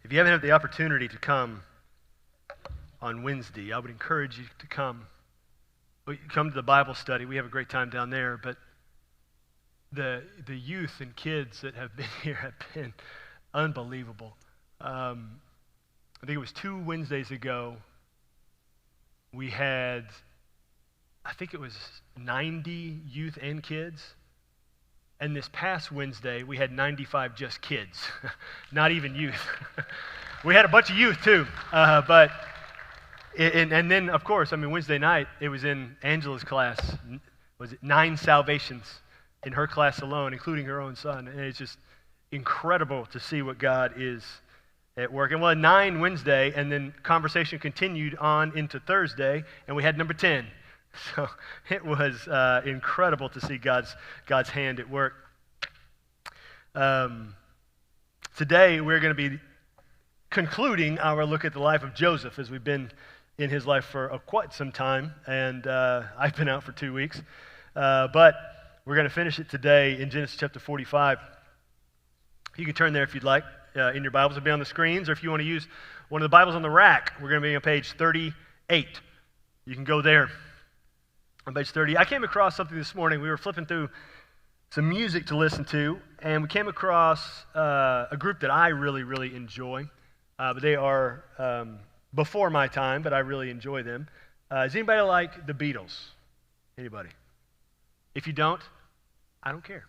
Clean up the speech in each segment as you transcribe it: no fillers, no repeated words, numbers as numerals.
If you haven't had the opportunity to come on Wednesday, I would encourage you to come. Come to the Bible study. We have a great time down there, but the youth and kids that have been here have been unbelievable. I think it was 2 Wednesdays ago, we had, I think it was 90 youth and kids. And this past Wednesday, we had 95 just kids, not even youth. We had a bunch of youth too, and then, of course, Wednesday night, it was in Angela's class. Was it 9 salvations in her class alone, including her own son? And it's just incredible to see what God is at work. And 9 Wednesday, and then conversation continued on into Thursday, and we had number 10. So it was incredible to see God's hand at work. Today, we're going to be concluding our look at the life of Joseph, as we've been in his life for quite some time, and I've been out for 2 weeks. But we're going to finish it today in Genesis chapter 45. You can turn there if you'd like in your Bibles. It'll be on the screens, or if you want to use one of the Bibles on the rack, we're going to be on page 38. You can go there. On page 30, I came across something this morning. We were flipping through some music to listen to, and we came across a group that I really, really enjoy. But they are before my time, but I really enjoy them. Does anybody like the Beatles? Anybody? If you don't, I don't care.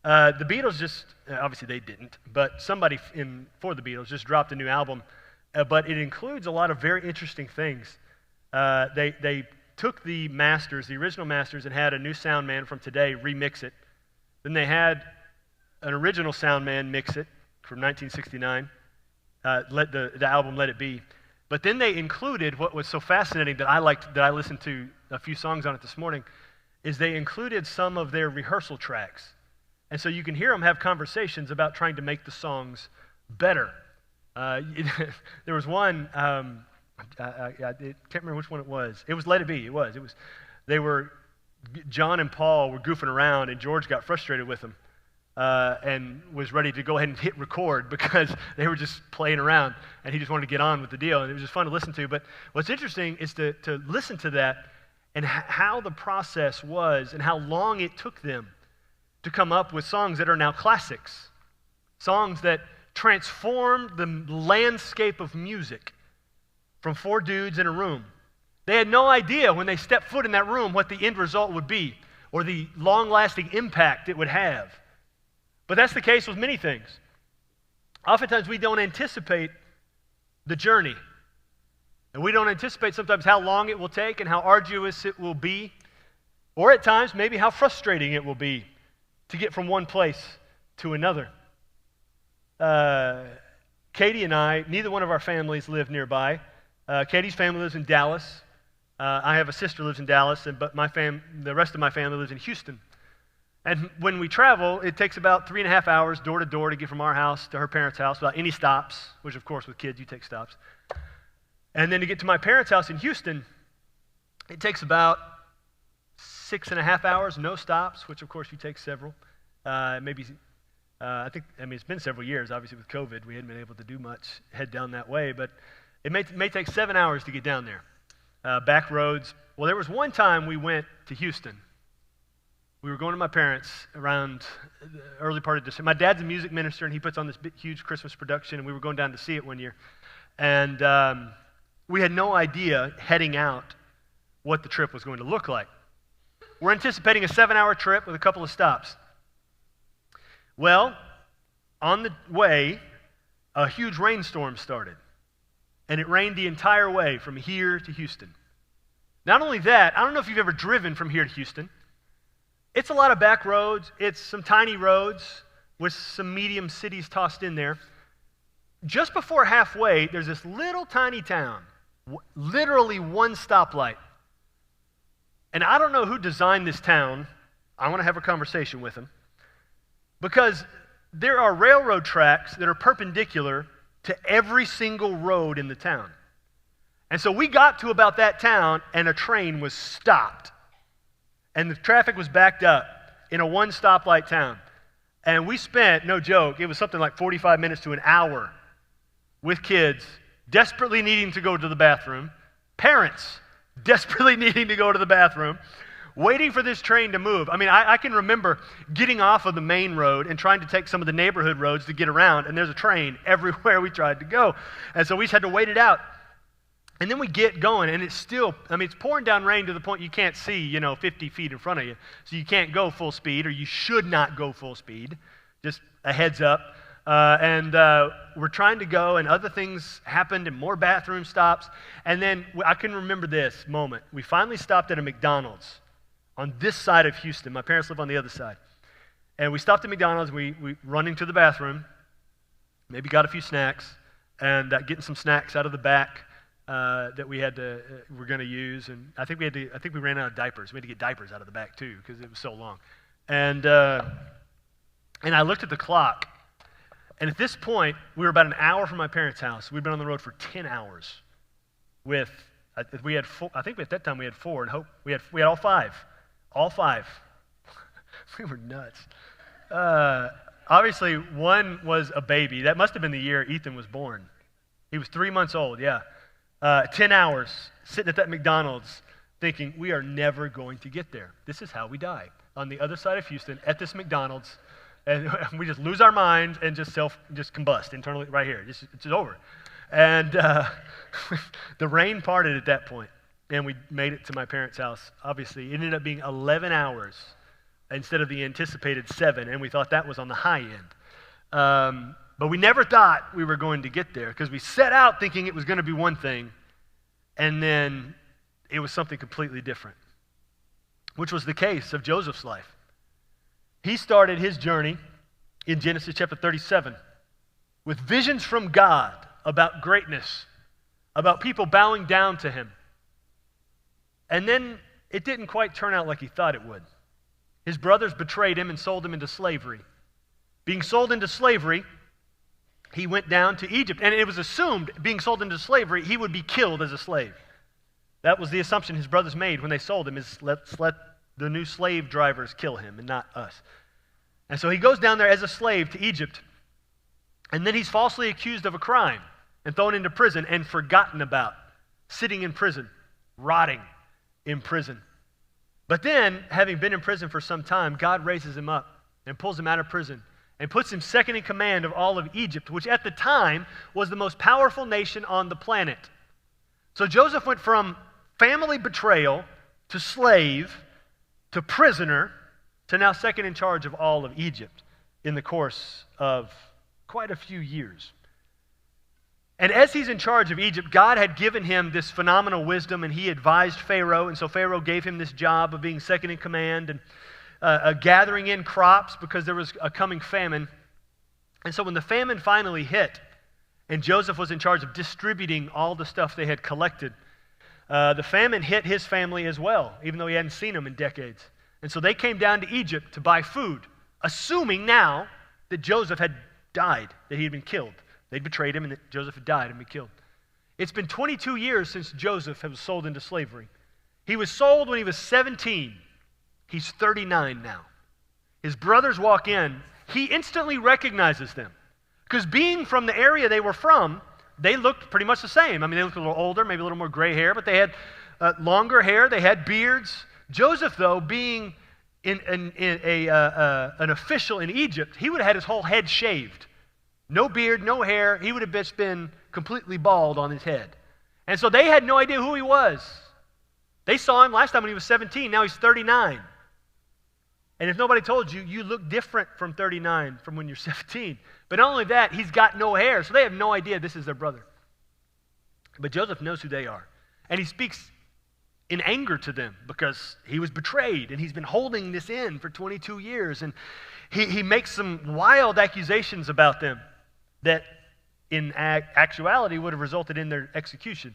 The Beatles just, obviously they didn't, but somebody for the Beatles just dropped a new album, but it includes a lot of very interesting things. They took the masters, the original masters, and had a new sound man from today remix it. Then they had an original sound man mix it from 1969, the album Let It Be. But then they included what was so fascinating that I listened to a few songs on it this morning, is they included some of their rehearsal tracks. And so you can hear them have conversations about trying to make the songs better. There was one, I can't remember which one it was. It was Let It Be. It was. John and Paul were goofing around, and George got frustrated with them and was ready to go ahead and hit record because they were just playing around, and he just wanted to get on with the deal, and it was just fun to listen to. But what's interesting is to listen to that and how the process was and how long it took them to come up with songs that are now classics, songs that transformed the landscape of music from 4 dudes in a room. They had no idea when they stepped foot in that room what the end result would be or the long-lasting impact it would have. But that's the case with many things. Oftentimes we don't anticipate the journey. And we don't anticipate sometimes how long it will take and how arduous it will be, or at times maybe how frustrating it will be to get from one place to another. Katie and I, neither one of our families live nearby. Katie's family lives in Dallas. I have a sister who lives in Dallas, but the rest of my family lives in Houston. And when we travel, it takes about 3.5 hours door to door to get from our house to her parents' house without any stops, which of course with kids you take stops. And then to get to my parents' house in Houston, it takes about 6.5 hours, no stops, which of course you take several. It's been several years, obviously with COVID, we hadn't been able to do much, head down that way, but it may take 7 hours to get down there. Back roads. Well, there was one time we went to Houston. We were going to my parents around the early part of December. My dad's a music minister, and he puts on this big, huge Christmas production, and we were going down to see it one year. And we had no idea heading out what the trip was going to look like. We're anticipating a 7-hour trip with a couple of stops. Well, on the way, a huge rainstorm started. And it rained the entire way from here to Houston. Not only that, I don't know if you've ever driven from here to Houston. It's a lot of back roads. It's some tiny roads with some medium cities tossed in there. Just before halfway, there's this little tiny town, literally one stoplight. And I don't know who designed this town. I want to have a conversation with him. Because there are railroad tracks that are perpendicular to every single road in the town. And so we got to about that town, and a train was stopped. And the traffic was backed up in a one-stoplight town. And we spent, no joke, it was something like 45 minutes to an hour with kids desperately needing to go to the bathroom, parents desperately needing to go to the bathroom, waiting for this train to move. I mean, I can remember getting off of the main road and trying to take some of the neighborhood roads to get around, and there's a train everywhere we tried to go. And so we just had to wait it out. And then we get going, and it's still, I mean, it's pouring down rain to the point you can't see, 50 feet in front of you. So you can't go full speed, or you should not go full speed. Just a heads up. And we're trying to go, and other things happened, and more bathroom stops. And then I can remember this moment. We finally stopped at a McDonald's on this side of Houston. My parents live on the other side. And we stopped at McDonald's. We running to the bathroom, maybe got a few snacks, and getting some snacks out of the back. That we're going to use, and I think we ran out of diapers. We had to get diapers out of the back too because it was so long. And I looked at the clock, and at this point we were about an hour from my parents' house. We'd been on the road for 10 hours. We had four, I think at that time we had four, and hope we had all five. We were nuts. Obviously, one was a baby. That must have been the year Ethan was born. He was 3 months old. Yeah. 10 hours sitting at that McDonald's thinking, we are never going to get there. This is how we die. On the other side of Houston, at this McDonald's, and we just lose our minds and just combust internally right here. It's just over. And the rain parted at that point, and we made it to my parents' house. Obviously, it ended up being 11 hours instead of the anticipated 7, and we thought that was on the high end. But we never thought we were going to get there because we set out thinking it was going to be one thing, and then it was something completely different, which was the case of Joseph's life. He started his journey in Genesis chapter 37 with visions from God about greatness, about people bowing down to him. And then it didn't quite turn out like he thought it would. His brothers betrayed him and sold him into slavery. Being sold into slavery, he went down to Egypt, and it was assumed, being sold into slavery, he would be killed as a slave. That was the assumption his brothers made when they sold him, is let's let the new slave drivers kill him and not us. And so he goes down there as a slave to Egypt, and then he's falsely accused of a crime and thrown into prison and forgotten about, sitting in prison, rotting in prison. But then, having been in prison for some time, God raises him up and pulls him out of prison and puts him second in command of all of Egypt, which at the time was the most powerful nation on the planet. So Joseph went from family betrayal to slave to prisoner to now second in charge of all of Egypt in the course of quite a few years. And as he's in charge of Egypt, God had given him this phenomenal wisdom, and he advised Pharaoh, and so Pharaoh gave him this job of being second in command and gathering in crops because there was a coming famine. And so when the famine finally hit, and Joseph was in charge of distributing all the stuff they had collected, the famine hit his family as well, even though he hadn't seen them in decades. And so they came down to Egypt to buy food, assuming now that Joseph had died, that he had been killed. They'd betrayed him and that Joseph had died and been killed. It's been 22 years since Joseph was sold into slavery. He was sold when he was 17. He's 39 now. His brothers walk in. He instantly recognizes them. Because being from the area they were from, they looked pretty much the same. I mean, they looked a little older, maybe a little more gray hair, but they had longer hair. They had beards. Joseph, though, being an official in Egypt, he would have had his whole head shaved. No beard, no hair. He would have just been completely bald on his head. And so they had no idea who he was. They saw him last time when he was 17. Now he's 39. And if nobody told you, you look different from 39 from when you're 17. But not only that, he's got no hair, so they have no idea this is their brother. But Joseph knows who they are. And he speaks in anger to them because he was betrayed, and he's been holding this in for 22 years. And he makes some wild accusations about them that in actuality would have resulted in their execution.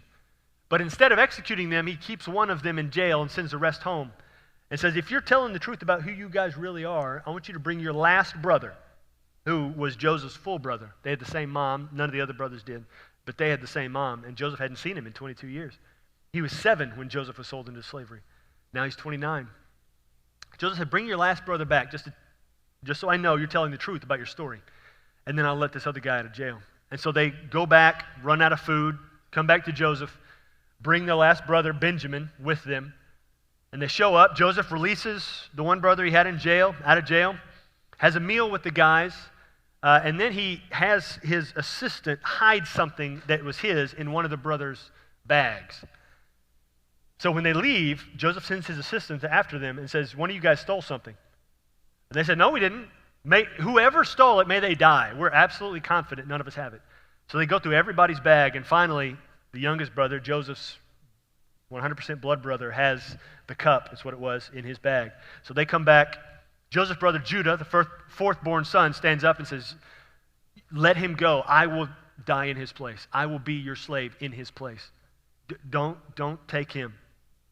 But instead of executing them, he keeps one of them in jail and sends the rest home. And says, if you're telling the truth about who you guys really are, I want you to bring your last brother, who was Joseph's full brother. They had the same mom. None of the other brothers did, but they had the same mom, and Joseph hadn't seen him in 22 years. He was 7 when Joseph was sold into slavery. Now he's 29. Joseph said, bring your last brother back just to just so I know you're telling the truth about your story. And then I'll let this other guy out of jail. And so they go back, run out of food, come back to Joseph, bring their last brother, Benjamin, with them. And they show up. Joseph releases the one brother he had in jail, out of jail, has a meal with the guys, and then he has his assistant hide something that was his in one of the brothers' bags. So when they leave, Joseph sends his assistant after them and says, one of you guys stole something. And they said, no, we didn't. Whoever stole it, may they die. We're absolutely confident none of us have it. So they go through everybody's bag, and finally, the youngest brother, Joseph's 100% blood brother, has the cup, that's what it was, in his bag. So they come back. Joseph's brother Judah, the fourth-born son, stands up and says, let him go. I will die in his place. I will be your slave in his place. Don't take him.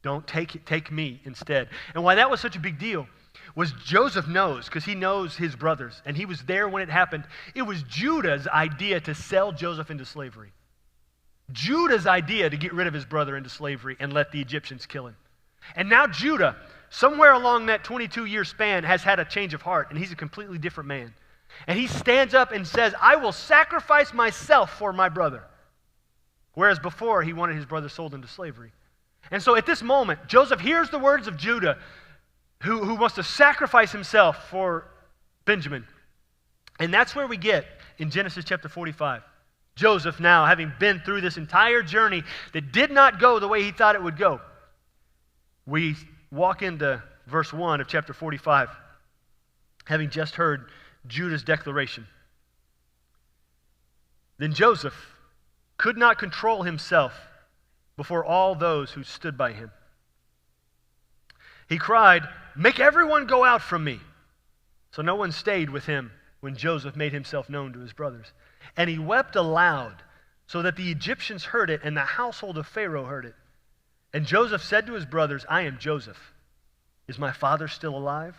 Don't take me instead. And why that was such a big deal was Joseph knows, because he knows his brothers, and he was there when it happened. It was Judah's idea to sell Joseph into slavery. Judah's idea to get rid of his brother into slavery and let the Egyptians kill him. And now Judah, somewhere along that 22-year span, has had a change of heart, and he's a completely different man. And he stands up and says, I will sacrifice myself for my brother. Whereas before, he wanted his brother sold into slavery. And so at this moment, Joseph hears the words of Judah, who wants to sacrifice himself for Benjamin. And that's where we get in Genesis chapter 45. Joseph now, having been through this entire journey that did not go the way he thought it would go, we walk into verse 1 of chapter 45, having just heard Judah's declaration. Then Joseph could not control himself before all those who stood by him. He cried, make everyone go out from me. So no one stayed with him when Joseph made himself known to his brothers. And he wept aloud, so that the Egyptians heard it, and the household of Pharaoh heard it. And Joseph said to his brothers, I am Joseph. Is my father still alive?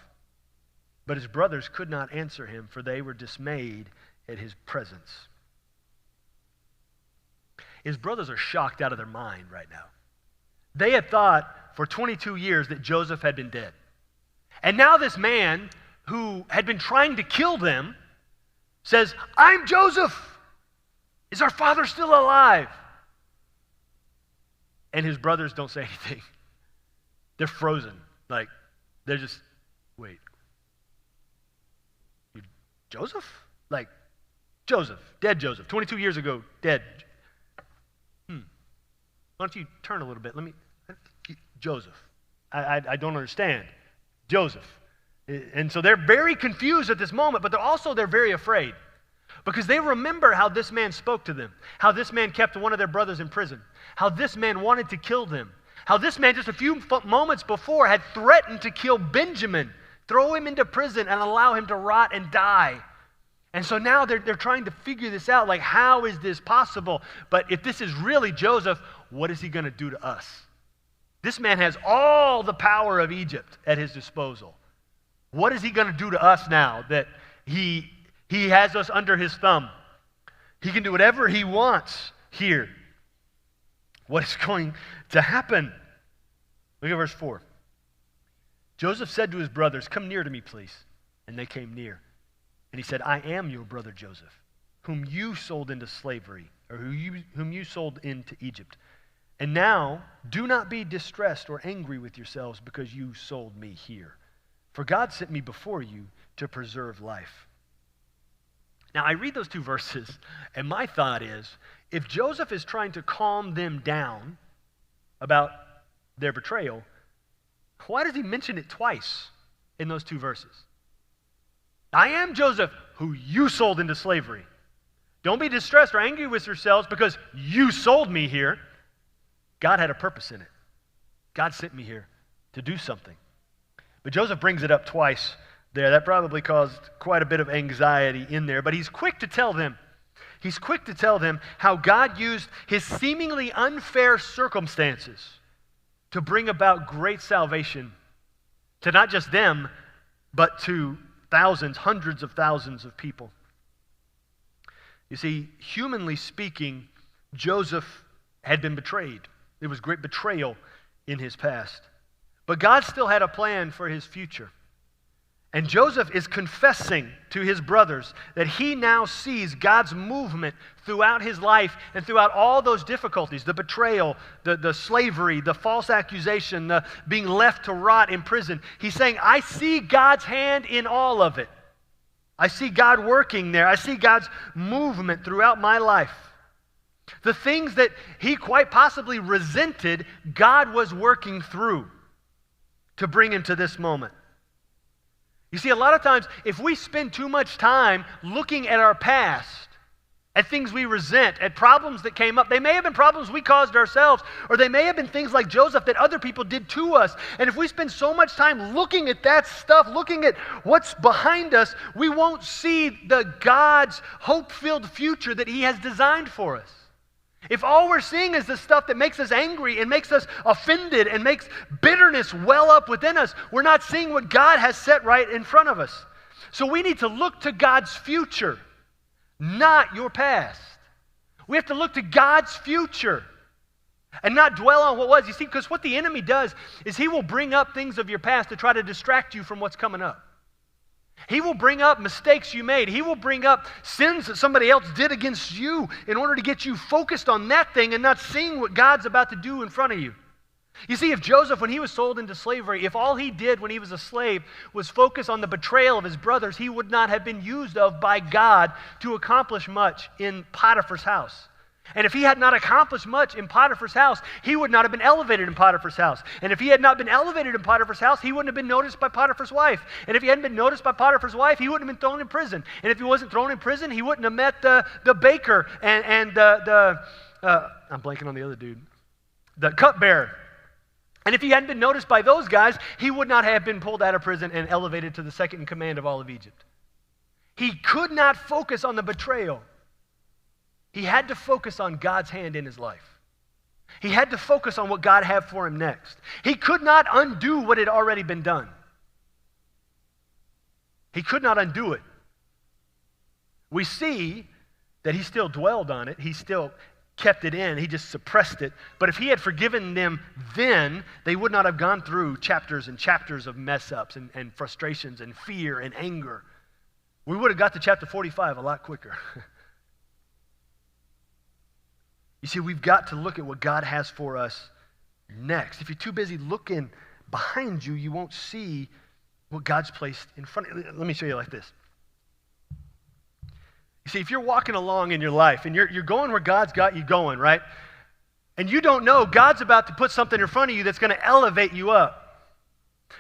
But his brothers could not answer him, for they were dismayed at his presence. His brothers are shocked out of their mind right now. They had thought for 22 years that Joseph had been dead. And now this man who had been trying to kill them says, I'm Joseph. Is our father still alive? And his brothers don't say anything. They're frozen. Like, they're just, wait. Joseph? Like, Joseph, dead Joseph, 22 years ago, dead. Why don't you turn a little bit? Joseph. I don't understand. Joseph. And so they're very confused at this moment, but they're very afraid. Because they remember how this man spoke to them, how this man kept one of their brothers in prison, how this man wanted to kill them, how this man just a few moments before had threatened to kill Benjamin, throw him into prison and allow him to rot and die. And so now they're trying to figure this out, like, how is this possible? But if this is really Joseph, what is he going to do to us? This man has all the power of Egypt at his disposal. What is he going to do to us now that he has us under his thumb? He can do whatever he wants here. What is going to happen? Look at verse 4. Joseph said to his brothers, come near to me, please. And they came near. And he said, I am your brother Joseph, whom you sold into slavery, or whom you sold into Egypt. And now, do not be distressed or angry with yourselves because you sold me here. For God sent me before you to preserve life. Now, I read those two verses, and my thought is, if Joseph is trying to calm them down about their betrayal, why does he mention it twice in those two verses? I am Joseph, who you sold into slavery. Don't be distressed or angry with yourselves because you sold me here. God had a purpose in it. God sent me here to do something. But Joseph brings it up twice there. That probably caused quite a bit of anxiety in there. But he's quick to tell them. He's quick to tell them how God used his seemingly unfair circumstances to bring about great salvation to not just them, but to thousands, hundreds of thousands of people. You see, humanly speaking, Joseph had been betrayed. There was great betrayal in his past. But God still had a plan for his future. And Joseph is confessing to his brothers that he now sees God's movement throughout his life and throughout all those difficulties, the betrayal, the slavery, the false accusation, the being left to rot in prison. He's saying, I see God's hand in all of it. I see God working there. I see God's movement throughout my life. The things that he quite possibly resented, God was working through to bring him to this moment. You see, a lot of times, if we spend too much time looking at our past, at things we resent, at problems that came up, they may have been problems we caused ourselves, or they may have been things like Joseph that other people did to us. And if we spend so much time looking at that stuff, looking at what's behind us, we won't see the God's hope-filled future that he has designed for us. If all we're seeing is the stuff that makes us angry and makes us offended and makes bitterness well up within us, we're not seeing what God has set right in front of us. So we need to look to God's future, not your past. We have to look to God's future and not dwell on what was. You see, because what the enemy does is he will bring up things of your past to try to distract you from what's coming up. He will bring up mistakes you made. He will bring up sins that somebody else did against you in order to get you focused on that thing and not seeing what God's about to do in front of you. You see, if Joseph, when he was sold into slavery, if all he did when he was a slave was focus on the betrayal of his brothers, he would not have been used of by God to accomplish much in Potiphar's house. And if he had not accomplished much in Potiphar's house, he would not have been elevated in Potiphar's house. And if he had not been elevated in Potiphar's house, he wouldn't have been noticed by Potiphar's wife. And if he hadn't been noticed by Potiphar's wife, he wouldn't have been thrown in prison. And if he wasn't thrown in prison, he wouldn't have met the baker and I'm blanking on the other dude, the cupbearer. And if he hadn't been noticed by those guys, he would not have been pulled out of prison and elevated to the second in command of all of Egypt. He could not focus on the betrayal. He had to focus on God's hand in his life. He had to focus on what God had for him next. He could not undo what had already been done. He could not undo it. We see that he still dwelled on it. He still kept it in. He just suppressed it. But if he had forgiven them then, they would not have gone through chapters and chapters of mess-ups and frustrations and fear and anger. We would have got to chapter 45 a lot quicker. You see, we've got to look at what God has for us next. If you're too busy looking behind you, you won't see what God's placed in front of you. Let me show you like this. You see, if you're walking along in your life and you're going where God's got you going, right? And you don't know God's about to put something in front of you that's going to elevate you up.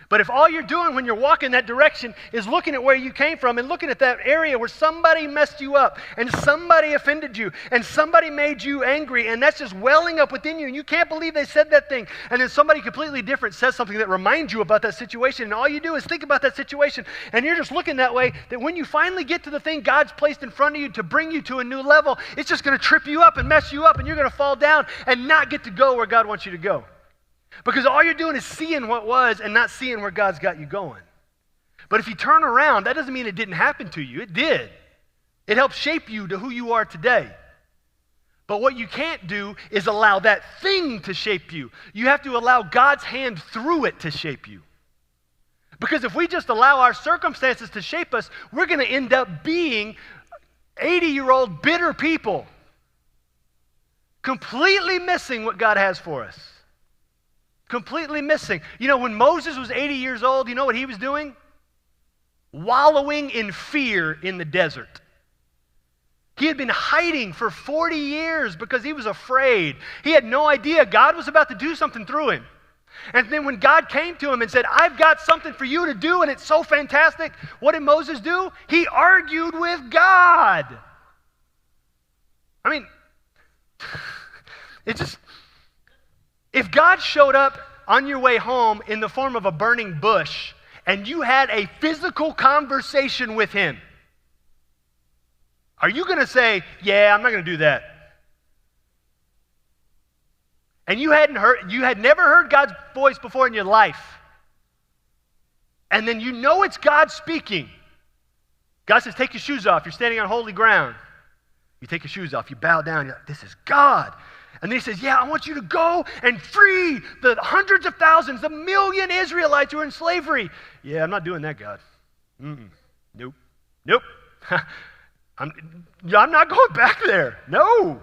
But if all you're doing when you're walking that direction is looking at where you came from and looking at that area where somebody messed you up and somebody offended you and somebody made you angry and that's just welling up within you and you can't believe they said that thing, and then somebody completely different says something that reminds you about that situation, and all you do is think about that situation and you're just looking that way, that when you finally get to the thing God's placed in front of you to bring you to a new level, it's just going to trip you up and mess you up and you're going to fall down and not get to go where God wants you to go. Because all you're doing is seeing what was and not seeing where God's got you going. But if you turn around, that doesn't mean it didn't happen to you. It did. It helped shape you to who you are today. But what you can't do is allow that thing to shape you. You have to allow God's hand through it to shape you. Because if we just allow our circumstances to shape us, we're going to end up being 80-year-old bitter people, completely missing what God has for us. Completely missing. You know, when Moses was 80 years old, you know what he was doing? Wallowing in fear in the desert. He had been hiding for 40 years because he was afraid. He had no idea God was about to do something through him. And then when God came to him and said, I've got something for you to do and it's so fantastic, what did Moses do? He argued with God. I mean, it's just... If God showed up on your way home in the form of a burning bush and you had a physical conversation with him, are you going to say, yeah, I'm not going to do that? And you had never heard God's voice before in your life. And then you know it's God speaking. God says, take your shoes off. You're standing on holy ground. You take your shoes off. You bow down. You're like, this is God. And then he says, yeah, I want you to go and free the hundreds of thousands, the million Israelites who are in slavery. Yeah, I'm not doing that, God. Mm-mm. Nope. Nope. I'm not going back there. No.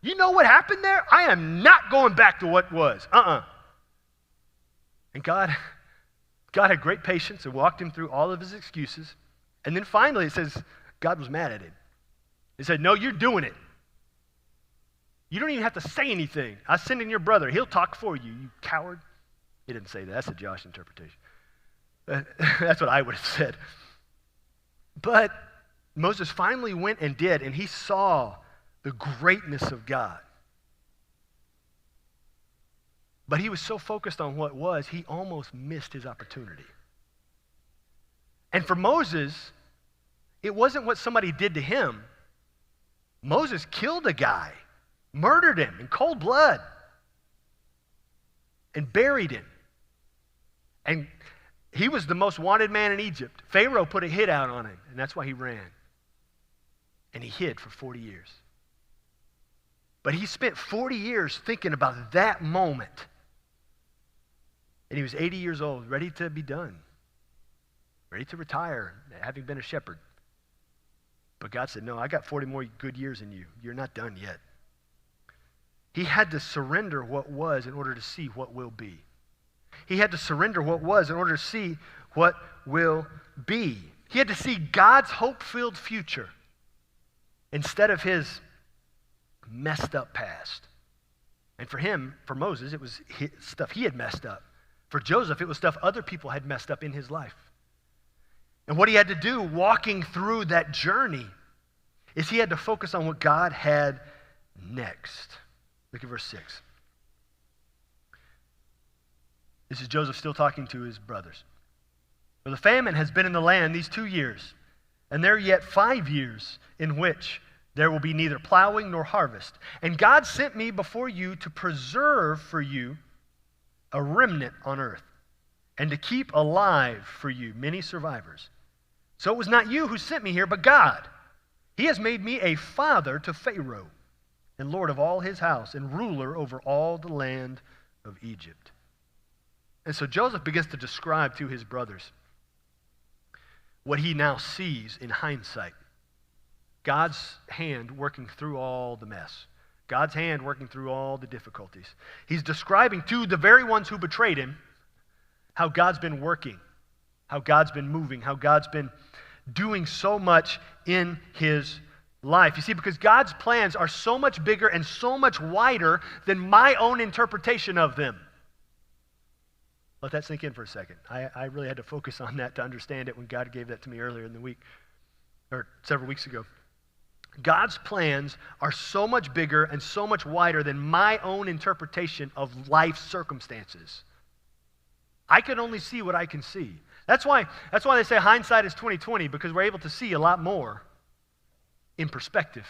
You know what happened there? I am not going back to what was. And God had great patience and walked him through all of his excuses. And then finally it says God was mad at him. He said, no, you're doing it. You don't even have to say anything. I send in your brother. He'll talk for you, you coward. He didn't say that. That's a Josh interpretation. That's what I would have said. But Moses finally went and did, and he saw the greatness of God. But he was so focused on what was, he almost missed his opportunity. And for Moses, it wasn't what somebody did to him. Moses killed a guy, murdered him in cold blood, and buried him. And he was the most wanted man in Egypt. Pharaoh put a hit out on him, and that's why he ran. And he hid for 40 years. But he spent 40 years thinking about that moment. And he was 80 years old, ready to be done, ready to retire, having been a shepherd. But God said, no, I got 40 more good years in you. You're not done yet. He had to surrender what was in order to see what will be. He had to surrender what was in order to see what will be. He had to see God's hope-filled future instead of his messed up past. And for him, for Moses, it was stuff he had messed up. For Joseph, it was stuff other people had messed up in his life. And what he had to do walking through that journey is he had to focus on what God had next. Look at verse 6. This is Joseph still talking to his brothers. For the famine has been in the land these 2 years, and there are yet 5 years in which there will be neither plowing nor harvest. And God sent me before you to preserve for you a remnant on earth, and to keep alive for you many survivors. So it was not you who sent me here, but God. He has made me a father to Pharaoh, and lord of all his house, and ruler over all the land of Egypt. And so Joseph begins to describe to his brothers what he now sees in hindsight. God's hand working through all the mess. God's hand working through all the difficulties. He's describing to the very ones who betrayed him how God's been working, how God's been moving, how God's been doing so much in his life. You see, because God's plans are so much bigger and so much wider than my own interpretation of them. Let that sink in for a second. I really had to focus on that to understand it when God gave that to me earlier in the week, or several weeks ago. God's plans are so much bigger and so much wider than my own interpretation of life's circumstances. I can only see what I can see. That's why they say hindsight is 20/20, because we're able to see a lot more in perspective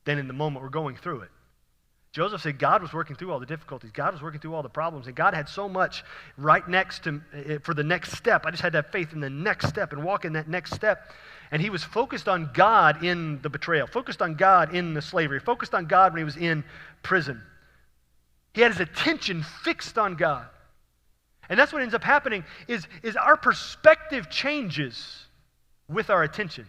than in the moment we're going through it. Joseph said God was working through all the difficulties. God was working through all the problems, and God had so much right next to for the next step. I just had to have faith in the next step and walk in that next step. And he was focused on God in the betrayal, focused on God in the slavery, focused on God when he was in prison. He had his attention fixed on God. And that's what ends up happening is our perspective changes with our attention.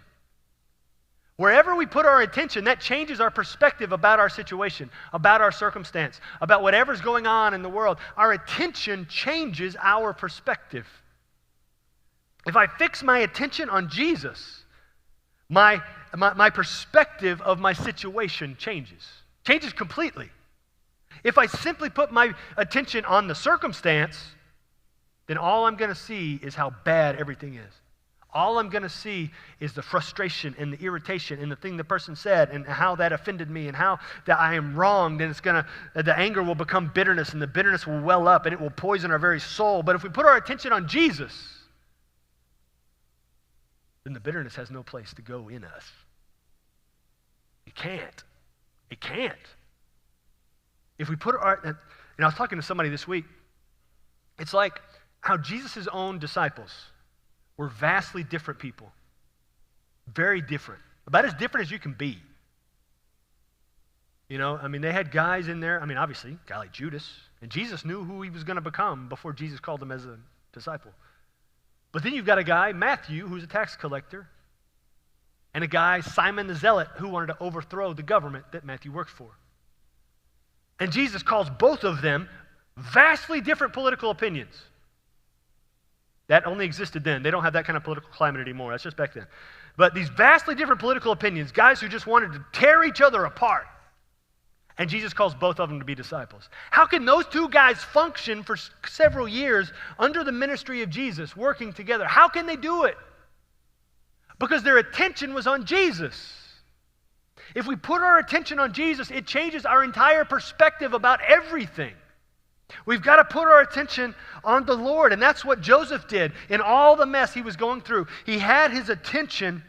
Wherever we put our attention, that changes our perspective about our situation, about our circumstance, about whatever's going on in the world. Our attention changes our perspective. If I fix my attention on Jesus, my perspective of my situation changes completely. If I simply put my attention on the circumstance, then all I'm going to see is how bad everything is. All I'm going to see is the frustration and the irritation and the thing the person said and how that offended me and how that I am wronged, and the anger will become bitterness, and the bitterness will well up and it will poison our very soul. But if we put our attention on Jesus, then the bitterness has no place to go in us. It can't. It can't. If we put our, and I was talking to somebody this week, it's like how Jesus' own disciples were vastly different people. Very different. About as different as you can be. You know, I mean, they had guys in there, obviously, a guy like Judas, and Jesus knew who he was going to become before Jesus called him as a disciple. But then you've got a guy, Matthew, who's a tax collector, and a guy, Simon the Zealot, who wanted to overthrow the government that Matthew worked for. And Jesus calls both of them vastly different political opinions. That only existed then. They don't have that kind of political climate anymore. That's just back then. But these vastly different political opinions, guys who just wanted to tear each other apart. And Jesus calls both of them to be disciples. How can those two guys function for several years under the ministry of Jesus, working together? How can they do it? Because their attention was on Jesus. If we put our attention on Jesus, it changes our entire perspective about everything. We've got to put our attention on the Lord, and that's what Joseph did in all the mess he was going through. He had his attention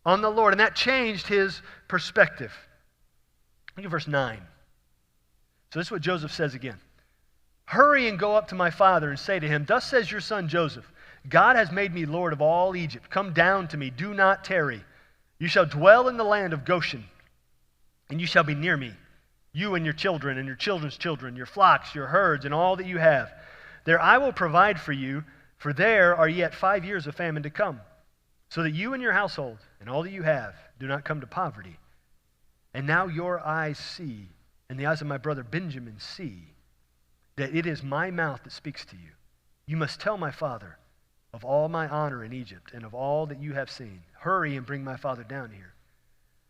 on the Lord, and that changed his perspective. Look at verse 9. So this is what Joseph says again. Hurry and go up to my father and say to him, thus says your son Joseph, God has made me Lord of all Egypt. Come down to me, do not tarry. You shall dwell in the land of Goshen, and you shall be near me, you and your children and your children's children, your flocks, your herds, and all that you have. There I will provide for you, for there are yet 5 years of famine to come, so that you and your household and all that you have do not come to poverty. And now your eyes see, and the eyes of my brother Benjamin see, that it is my mouth that speaks to you. You must tell my father of all my honor in Egypt and of all that you have seen. Hurry and bring my father down here.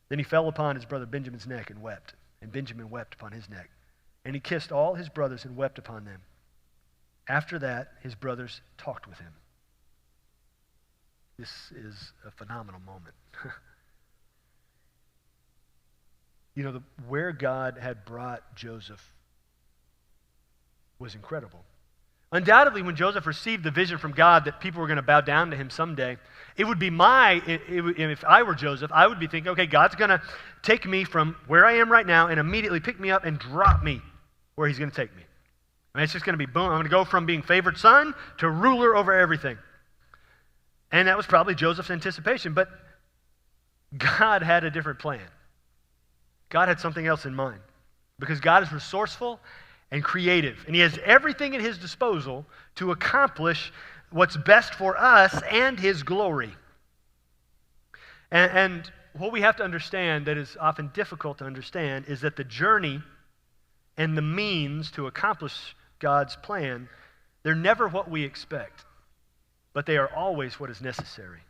Then he fell upon his brother Benjamin's neck and wept, and Benjamin wept upon his neck. And he kissed all his brothers and wept upon them. After that, his brothers talked with him. This is a phenomenal moment. You know, where God had brought Joseph was incredible. Undoubtedly, when Joseph received the vision from God that people were going to bow down to him someday, it would be if I were Joseph, I would be thinking, okay, God's going to take me from where I am right now and immediately pick me up and drop me where he's going to take me. I mean, it's just going to be boom. I'm going to go from being favored son to ruler over everything. And that was probably Joseph's anticipation, but God had a different plan. God had something else in mind because God is resourceful and creative, and he has everything at his disposal to accomplish what's best for us and his glory. And what we have to understand that is often difficult to understand is that the journey and the means to accomplish God's plan, they're never what we expect, but they are always what is necessary.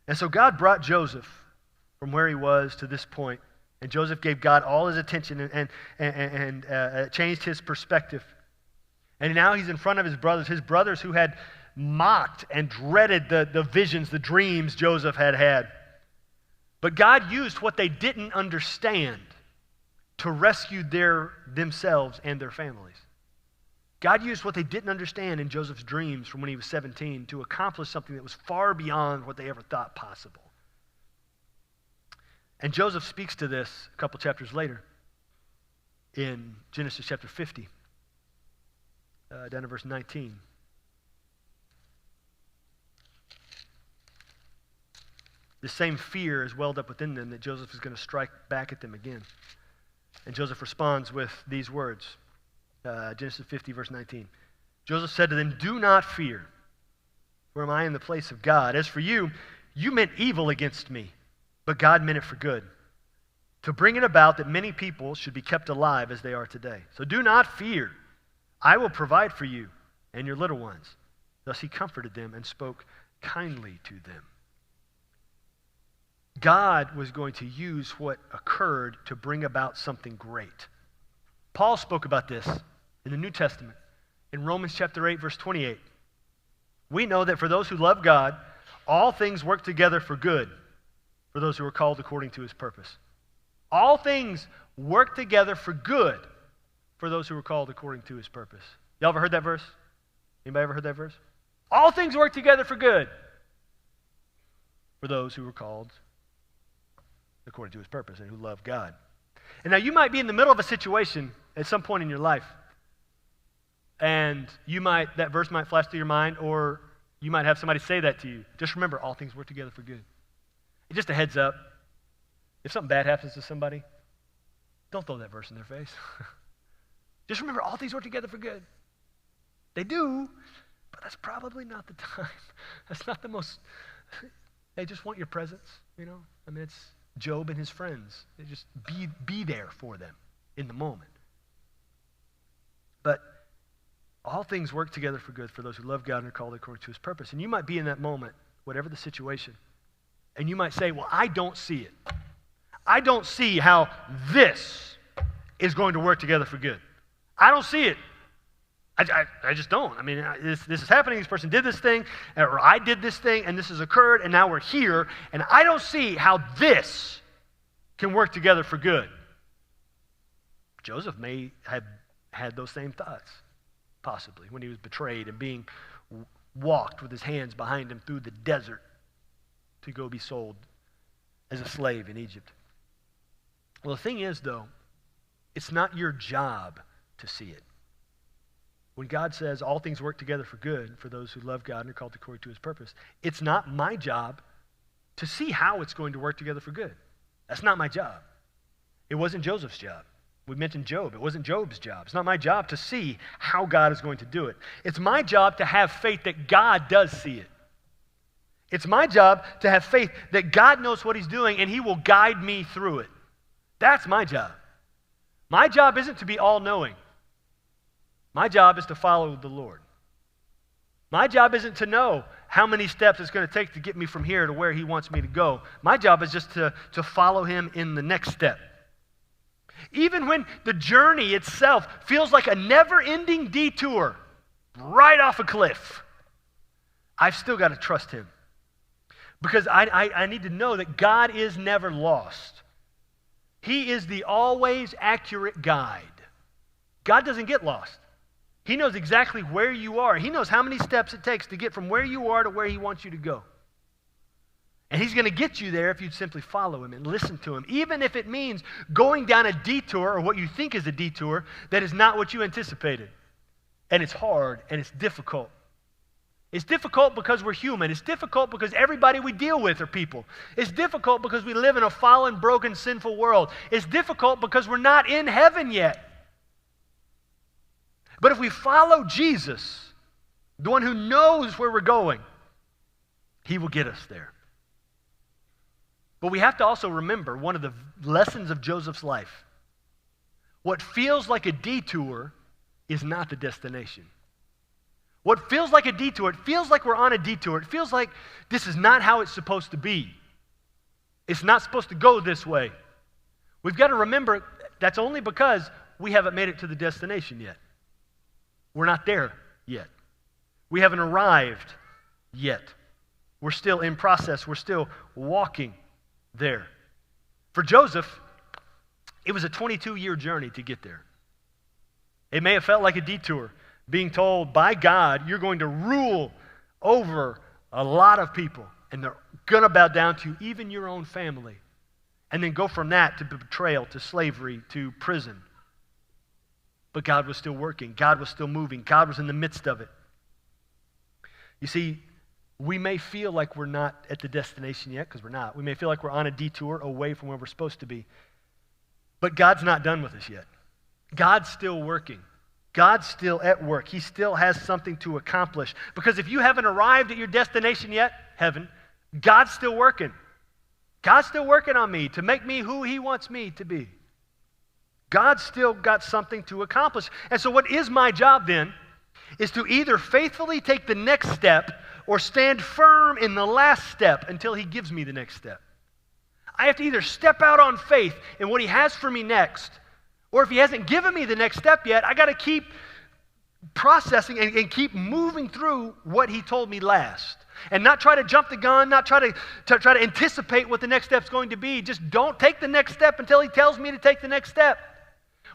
And so God brought Joseph from where he was to this point, and Joseph gave God all his attention and changed his perspective. And now he's in front of his brothers who had mocked and dreaded the visions, the dreams Joseph had had. But God used what they didn't understand to rescue themselves and their families. God used what they didn't understand in Joseph's dreams from when he was 17 to accomplish something that was far beyond what they ever thought possible. And Joseph speaks to this a couple chapters later in Genesis chapter 50, down to verse 19. The same fear is welled up within them that Joseph is going to strike back at them again. And Joseph responds with these words, Genesis 50, verse 19. Joseph said to them, do not fear, for am I in the place of God? As for you, you meant evil against me, but God meant it for good, to bring it about that many people should be kept alive as they are today. So do not fear. I will provide for you and your little ones. Thus he comforted them and spoke kindly to them. God was going to use what occurred to bring about something great. Paul spoke about this in the New Testament in Romans chapter 8, verse 28. We know that for those who love God, all things work together for good, for those who are called according to his purpose. All things work together for good for those who are called according to his purpose. Y'all ever heard that verse? Anybody ever heard that verse? All things work together for good for those who are called according to his purpose and who love God. And now you might be in the middle of a situation at some point in your life, and that verse might flash through your mind, or you might have somebody say that to you. Just remember, all things work together for good. And just a heads up, if something bad happens to somebody, don't throw that verse in their face. Just remember, all things work together for good. They do, But that's probably not the time. That's not the most, they just want your presence, you know? I mean, it's Job and his friends. They just be there for them in the moment. But all things work together for good for those who love God and are called according to his purpose. And you might be in that moment, whatever the situation, and you might say, well, I don't see it. I don't see how this is going to work together for good. I don't see it. I just don't. I mean, this is happening. This person did this thing, or I did this thing, and this has occurred, and now we're here, and I don't see how this can work together for good. Joseph may have had those same thoughts, possibly, when he was betrayed and being walked with his hands behind him through the desert to go be sold as a slave in Egypt. Well, the thing is, though, it's not your job to see it. When God says all things work together for good for those who love God and are called according to his purpose, it's not my job to see how it's going to work together for good. That's not my job. It wasn't Joseph's job. We mentioned Job. It wasn't Job's job. It's not my job to see how God is going to do it. It's my job to have faith that God does see it. It's my job to have faith that God knows what he's doing and he will guide me through it. That's my job. My job isn't to be all-knowing. My job is to follow the Lord. My job isn't to know how many steps it's going to take to get me from here to where he wants me to go. My job is just to follow him in the next step. Even when the journey itself feels like a never-ending detour right off a cliff, I've still got to trust him. Because I need to know that God is never lost. He is the always accurate guide. God doesn't get lost. He knows exactly where you are. He knows how many steps it takes to get from where you are to where he wants you to go. And he's going to get you there if you simply follow him and listen to him, even if it means going down a detour or what you think is a detour that is not what you anticipated. And it's hard and it's difficult. It's difficult because we're human. It's difficult because everybody we deal with are people. It's difficult because we live in a fallen, broken, sinful world. It's difficult because we're not in heaven yet. But if we follow Jesus, the one who knows where we're going, he will get us there. But we have to also remember one of the lessons of Joseph's life. What feels like a detour is not the destination. What feels like a detour, it feels like we're on a detour. It feels like this is not how it's supposed to be. It's not supposed to go this way. We've got to remember that's only because we haven't made it to the destination yet. We're not there yet. We haven't arrived yet. We're still in process. We're still walking there. For Joseph, it was a 22-year journey to get there. It may have felt like a detour, being told by God, you're going to rule over a lot of people, and they're going to bow down to you, even your own family, and then go from that to betrayal, to slavery, to prison. But God was still working. God was still moving. God was in the midst of it. You see, we may feel like we're not at the destination yet, because we're not. We may feel like we're on a detour away from where we're supposed to be. But God's not done with us yet. God's still working. God's still at work. He still has something to accomplish. Because if you haven't arrived at your destination yet, heaven, God's still working. God's still working on me to make me who he wants me to be. God's still got something to accomplish. And so what is my job then is to either faithfully take the next step or stand firm in the last step until he gives me the next step. I have to either step out on faith in what he has for me next, or if he hasn't given me the next step yet, I got to keep processing and keep moving through what he told me last. And not try to jump the gun, not try to anticipate what the next step's going to be. Just don't take the next step until he tells me to take the next step.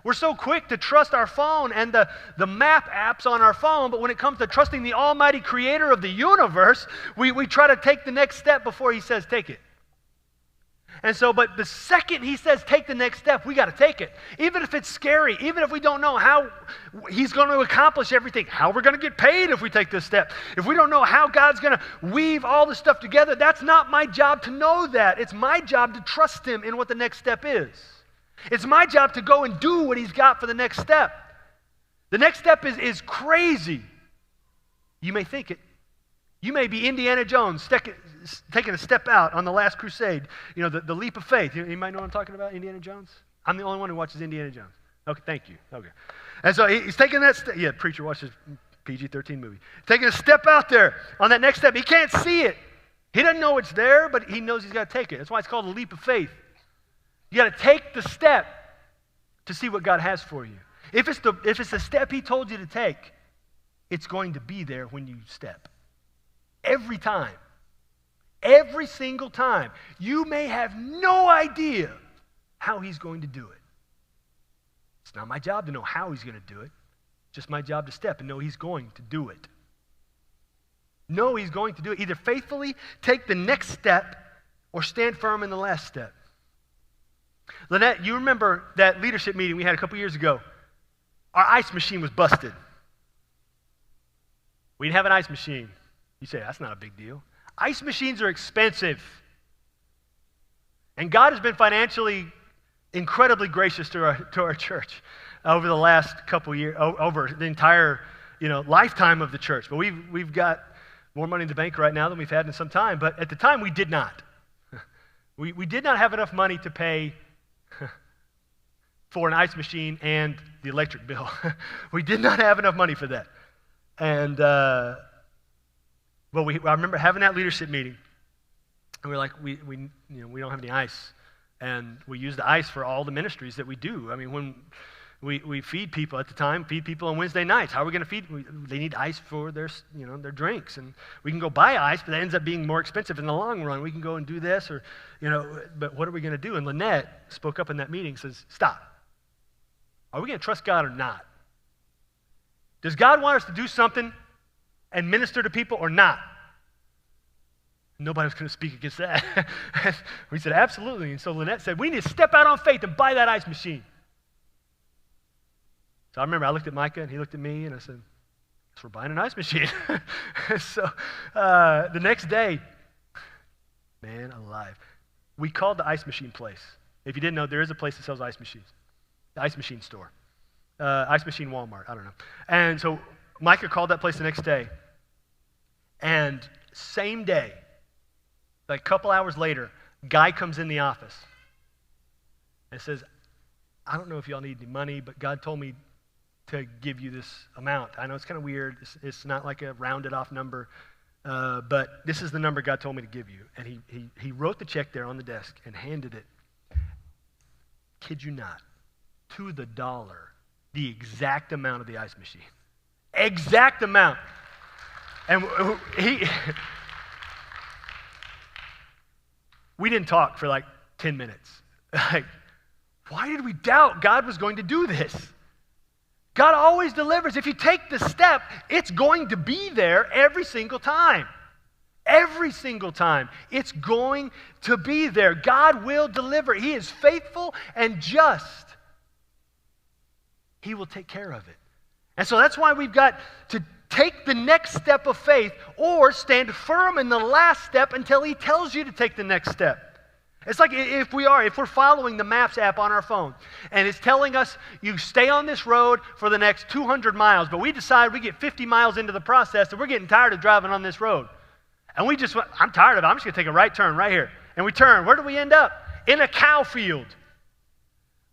We're so quick to trust our phone and the map apps on our phone, but when it comes to trusting the almighty creator of the universe, we try to take the next step before he says take it. And so, but the second he says take the next step, we got to take it. Even if it's scary, even if we don't know how he's going to accomplish everything, how we're going to get paid if we take this step. If we don't know how God's going to weave all this stuff together, that's not my job to know that. It's my job to trust him in what the next step is. It's my job to go and do what he's got for the next step. The next step is crazy. You may think it. You may be Indiana Jones taking a step out on the last crusade. You know, the leap of faith. You might know what I'm talking about, Indiana Jones? I'm the only one who watches Indiana Jones. Okay, thank you. Okay. And so he's taking that step. Yeah, preacher watches PG-13 movie. Taking a step out there on that next step. He can't see it. He doesn't know it's there, but he knows he's got to take it. That's why it's called a leap of faith. You got to take the step to see what God has for you. If it's the step he told you to take, it's going to be there when you step. Every time. Every single time. You may have no idea how he's going to do it. It's not my job to know how he's going to do it. It's just my job to step and know he's going to do it. Know he's going to do it. Either faithfully take the next step or stand firm in the last step. Lynette, you remember that leadership meeting we had a couple years ago? Our ice machine was busted. We didn't have an ice machine. You say, that's not a big deal. Ice machines are expensive. And God has been financially incredibly gracious to our church over the last couple years, over the entire lifetime of the church. But we've got more money in the bank right now than we've had in some time. But at the time, we did not. We did not have enough money to pay for an ice machine and the electric bill. We did not have enough money for that. And I remember having that leadership meeting, and we were like, we don't have any ice, and we use the ice for all the ministries that we do. I mean, when we feed people at the time, feed people on Wednesday nights. How are we going to feed? They need ice for their drinks, and we can go buy ice, but that ends up being more expensive in the long run. We can go and do this, but what are we going to do? And Lynette spoke up in that meeting, says, "Stop. Are we going to trust God or not? Does God want us to do something and minister to people or not?" Nobody was going to speak against that. We said, absolutely. And so Lynette said, we need to step out on faith and buy that ice machine. So I remember I looked at Micah and he looked at me and I said, "So we're buying an ice machine." So the next day, man alive, we called the ice machine place. If you didn't know, there is a place that sells ice machines. The ice machine store. Ice machine Walmart, I don't know. And so Micah called that place the next day. And same day, like a couple hours later, guy comes in the office and says, "I don't know if y'all need any money, but God told me to give you this amount. I know it's kind of weird. It's not like a rounded off number, but this is the number God told me to give you." And he wrote the check there on the desk and handed it, kid you not, to the dollar, the exact amount of the ice machine. Exact amount. And we didn't talk for like 10 minutes. Like, why did we doubt God was going to do this? God always delivers. If you take the step, it's going to be there every single time. Every single time. It's going to be there. God will deliver. He is faithful and just. He will take care of it. And so that's why we've got to take the next step of faith or stand firm in the last step until he tells you to take the next step. It's like if we're following the Maps app on our phone and it's telling us you stay on this road for the next 200 miles, but we decide we get 50 miles into the process and we're getting tired of driving on this road. And I'm tired of it. I'm just going to take a right turn right here. And we turn. Where do we end up? In a cow field.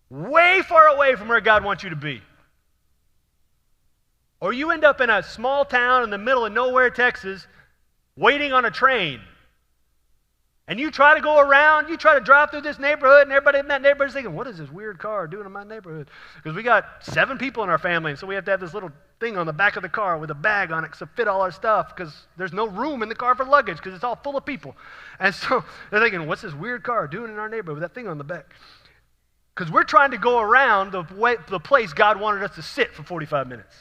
Way far away from where God wants you to be. Or you end up in a small town in the middle of nowhere, Texas, waiting on a train. And you try to go around, you try to drive through this neighborhood, and everybody in that neighborhood is thinking, what is this weird car doing in my neighborhood? Because we got 7 people in our family, and so we have to have this little thing on the back of the car with a bag on it to fit all our stuff because there's no room in the car for luggage because it's all full of people. And so they're thinking, what's this weird car doing in our neighborhood with that thing on the back? Because we're trying to go around the place God wanted us to sit for 45 minutes.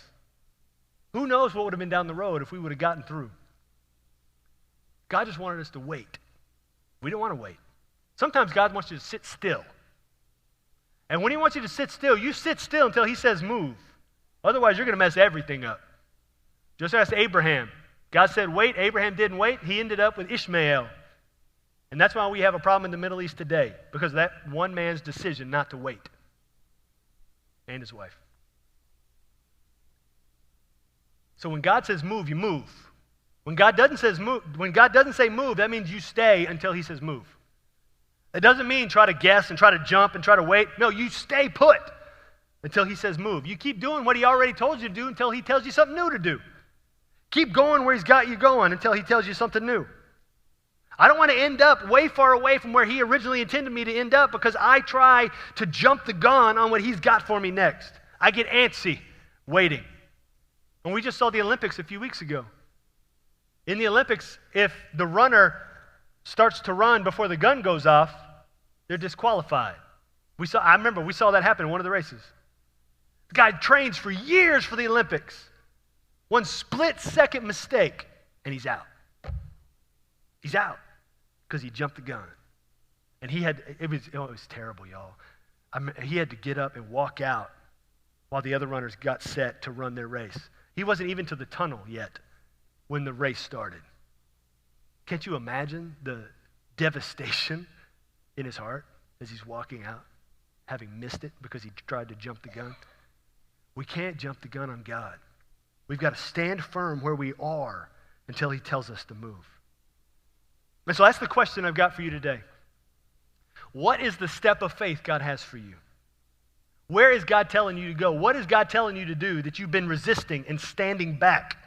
Who knows what would have been down the road if we would have gotten through. God just wanted us to wait. We don't want to wait. Sometimes God wants you to sit still. And when he wants you to sit still, you sit still until he says move. Otherwise, you're going to mess everything up. Just ask Abraham. God said wait. Abraham didn't wait. He ended up with Ishmael. And that's why we have a problem in the Middle East today, because of that one man's decision not to wait. And his wife. So when God says move, you move. When God doesn't say move, that means you stay until he says move. It doesn't mean try to guess and try to jump and try to wait. No, you stay put until he says move. You keep doing what he already told you to do until he tells you something new to do. Keep going where he's got you going until he tells you something new. I don't want to end up way far away from where he originally intended me to end up because I try to jump the gun on what he's got for me next. I get antsy waiting. And we just saw the Olympics a few weeks ago. In the Olympics, if the runner starts to run before the gun goes off, they're disqualified. I remember we saw that happen in one of the races. The guy trains for years for the Olympics. One split-second mistake, and he's out. He's out because he jumped the gun. And it was terrible, y'all. He had to get up and walk out while the other runners got set to run their race. He wasn't even to the tunnel yet when the race started. Can't you imagine the devastation in his heart as he's walking out, having missed it because he tried to jump the gun? We can't jump the gun on God. We've got to stand firm where we are until he tells us to move. And so that's the question I've got for you today. What is the step of faith God has for you? Where is God telling you to go? What is God telling you to do that you've been resisting and standing back?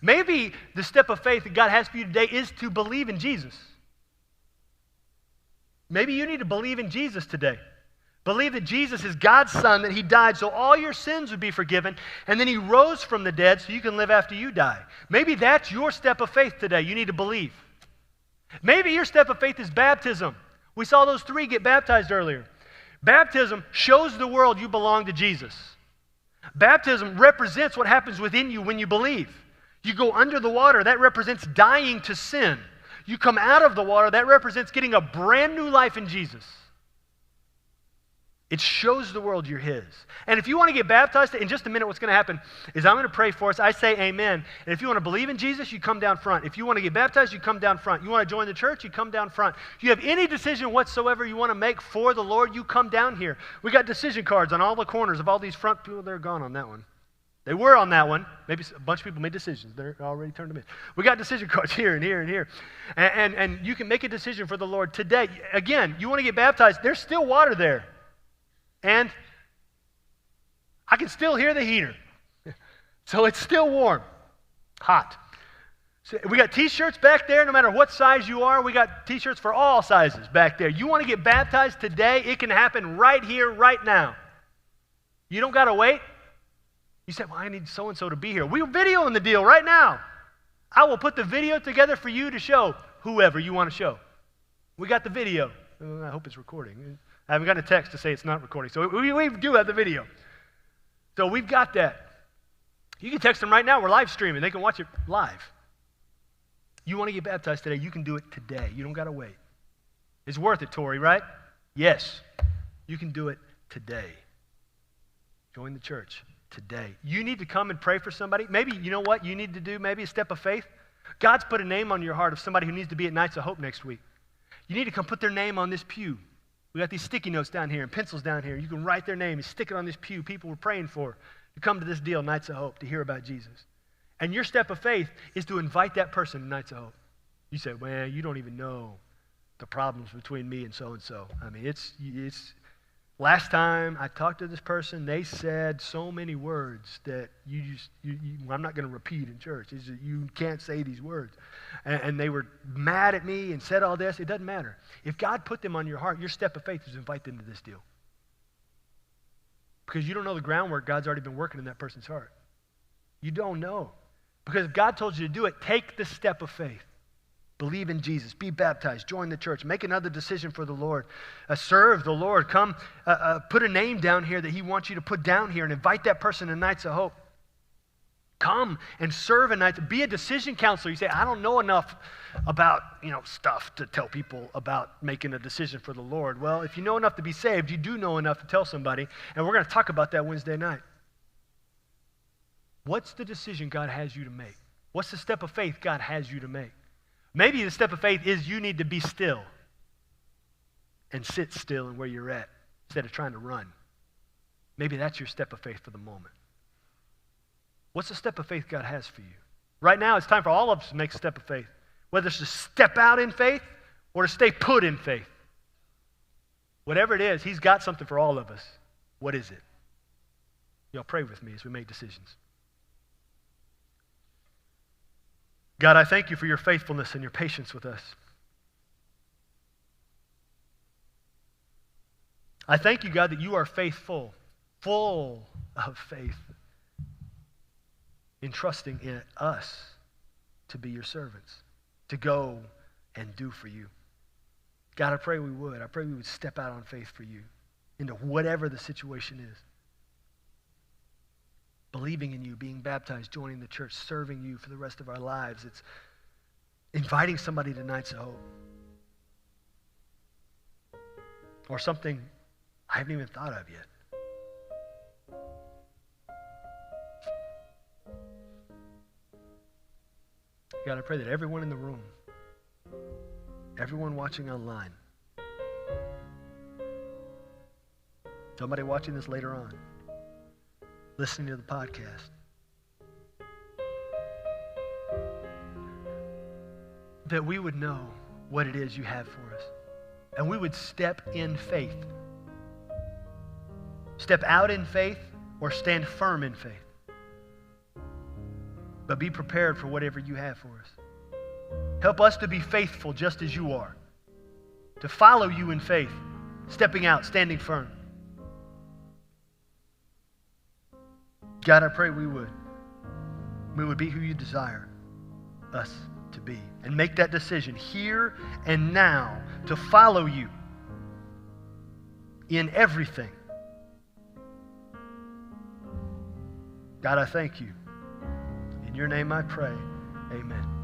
Maybe the step of faith that God has for you today is to believe in Jesus. Maybe you need to believe in Jesus today. Believe that Jesus is God's Son, that he died so all your sins would be forgiven, and then he rose from the dead so you can live after you die. Maybe that's your step of faith today. You need to believe. Maybe your step of faith is baptism. We saw those 3 get baptized earlier. Baptism shows the world you belong to Jesus. Baptism represents what happens within you when you believe. You go under the water, that represents dying to sin. You come out of the water, that represents getting a brand new life in Jesus. It shows the world you're his. And if you want to get baptized, in just a minute what's going to happen is I'm going to pray for us. I say amen. And if you want to believe in Jesus, you come down front. If you want to get baptized, you come down front. You want to join the church, you come down front. If you have any decision whatsoever you want to make for the Lord, you come down here. We got decision cards on all the corners of all these front people. They're gone on that one. They were on that one. Maybe a bunch of people made decisions. They're already turned them in. We got decision cards here and here and here. And you can make a decision for the Lord today. Again, you want to get baptized, there's still water there. And I can still hear the heater. So it's still warm, hot. So we got t-shirts back there, no matter what size you are. We got t-shirts for all sizes back there. You want to get baptized today, it can happen right here, right now. You don't got to wait. You said, well, I need so-and-so to be here. We're videoing the deal right now. I will put the video together for you to show whoever you want to show. We got the video. I hope it's recording. I haven't gotten a text to say it's not recording. So we do have the video. So we've got that. You can text them right now. We're live streaming. They can watch it live. You want to get baptized today, you can do it today. You don't got to wait. It's worth it, Tori, right? Yes. You can do it today. Join the church today. You need to come and pray for somebody. Maybe, you know what you need to do? Maybe a step of faith. God's put a name on your heart of somebody who needs to be at Nights of Hope next week. You need to come put their name on this pew. We got these sticky notes down here and pencils down here. You can write their name and stick it on this pew. People we're praying for to come to this deal, Nights of Hope, to hear about Jesus. And your step of faith is to invite that person to Nights of Hope. You say, well, you don't even know the problems between me and so-and-so. I mean, it's last time I talked to this person, they said so many words that I'm not going to repeat in church. You can't say these words. And they were mad at me and said all this. It doesn't matter. If God put them on your heart, your step of faith is to invite them to this deal. Because you don't know the groundwork God's already been working in that person's heart. You don't know. Because if God told you to do it, take the step of faith. Believe in Jesus. Be baptized. Join the church. Make another decision for the Lord. Serve the Lord. Come put a name down here that he wants you to put down here and invite that person to Nights of Hope. Come and serve a night. Be a decision counselor. You say, I don't know enough about, stuff to tell people about making a decision for the Lord. Well, if you know enough to be saved, you do know enough to tell somebody. And we're going to talk about that Wednesday night. What's the decision God has you to make? What's the step of faith God has you to make? Maybe the step of faith is you need to be still and sit still in where you're at instead of trying to run. Maybe that's your step of faith for the moment. What's the step of faith God has for you? Right now, it's time for all of us to make a step of faith, whether it's to step out in faith or to stay put in faith. Whatever it is, he's got something for all of us. What is it? Y'all pray with me as we make decisions. God, I thank you for your faithfulness and your patience with us. I thank you, God, that you are faithful, full of faith, in trusting in us to be your servants, to go and do for you. God, I pray we would. I pray we would step out on faith for you into whatever the situation is. Believing in you, being baptized, joining the church, serving you for the rest of our lives. It's inviting somebody to Nights of Hope. Or something I haven't even thought of yet. God, I pray that everyone in the room, everyone watching online, somebody watching this later on, listening to the podcast, that we would know what it is you have for us. And we would step in faith. Step out in faith or stand firm in faith. But be prepared for whatever you have for us. Help us to be faithful just as you are. To follow you in faith. Stepping out, standing firm. God, I pray we would. We would be who you desire us to be. And make that decision here and now to follow you in everything. God, I thank you. In your name I pray. Amen.